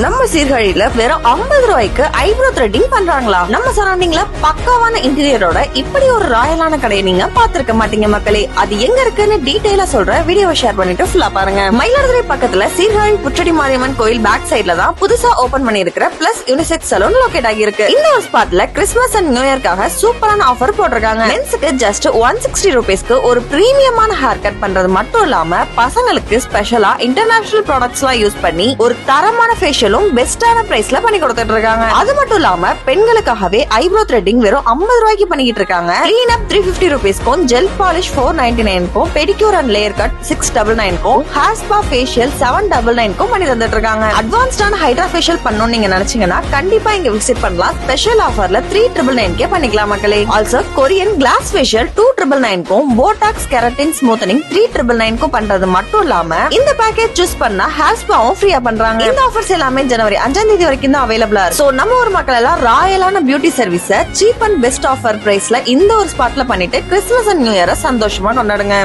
நம்ம சீர்காழியில வெறும் 50 ரூபாய்க்கு ஐப்ரோ த்ரெட்டிங் பண்றாங்களா? நம்ம சரௌண்டிங்ல பக்காவான இன்டீரியரோட இப்படி ஒரு ராயலான கடையை நீங்க பாத்திருக்க மாட்டீங்க மக்களே. அது எங்க இருக்குன்னு டீடைலா சொல்ற வீடியோவை ஷேர் பண்ணிட்டு ஃபுல்லா பாருங்க. மயிலாடுதுறை பக்கத்துல சீர்காழி புற்றடி மாரியம்மன் கோயில் பேக் சைட்ல தான் புதுசா ஓபன் பண்ணிருக்கிற பிளஸ் யூனிசெக்ஸ் சலூன் லொகேட் ஆகியிருக்கு. இந்த ஒரு ஸ்பாட்ல கிறிஸ்துமஸ் அண்ட் நியூ இயர்க்காக சூப்பரான ஆஃபர் போட்டிருக்காங்க. மென்ஸ்க்கு ஜஸ்ட் 160 ரூபீஸ்க்கு ஒரு பிரீமியமான ஹேர் கட் பண்றது மட்டும் இல்லாம பசங்களுக்கு ஸ்பெஷலா இன்டர்நேஷனல் ப்ராடக்ட்ஸ் எல்லாம் யூஸ் பண்ணி ஒரு தரமான ஃபேஷியலும் பெஸ்டான பிரைஸ்ல பண்ணி கொடுத்துட்டு இருக்காங்க. அது மட்டும் இல்லாம பெண்களுக்காகவே ஐப்ரோ த்ரெட்டிங் வெறும் 50 ரூபாய்க்கு பண்ணிட்டு இருக்காங்க. கிளீன் அப் 350 ரூபீஸ்க்கும், ஜெல் பாலிஷ் 499க்கும், பெடிக்யூர் அண்ட் லேயர் கட் 699க்கும், ஹேர் ஸ்பா ஃபேஷியல் 799க்கும் பண்ணி தந்துட்டு இருக்காங்க. அட்வான்ஸ்டான ஹைட்ரா ஃபேஷியல் பண்ணனும் நீங்க நினைச்சீங்கன்னா கண்டிப்பா இங்க விசிட் பண்ணலாம். ஸ்பெஷல் ஆஃபர்ல 3999 பண்ணிக்கலாம் மக்களே. ஆல்சோ கொரியன் கிளாஸ் ஃபேஷியல் 2999க்கும், போடாக்ஸ் கெரட்டின் ஸ்மூத்தனிங் 3999க்கும் பண்றது மட்டும் இல்லாம இந்த பேக்கேஜ் சூஸ் பண்ணா ஹேர் ஸ்பாவும் ஃப்ரீயா பண்றாங்க. இந்த ஆஃபர்ஸ் எல்லாமே ஜனவரி 5ஆம் தேதி வரைக்கும் தான் அவைலபிளா இருக்கு. சோ நம்ம ஊர் மக்கள் எல்லாம் ராயலான beauty service cheap and best offer பிரைஸ்ல இந்த ஒரு ஸ்பாட்ல பண்ணிட்டு கிறிஸ்துமஸ் அண்ட் நியூ இயரை சந்தோஷமா கொண்டாடுங்க.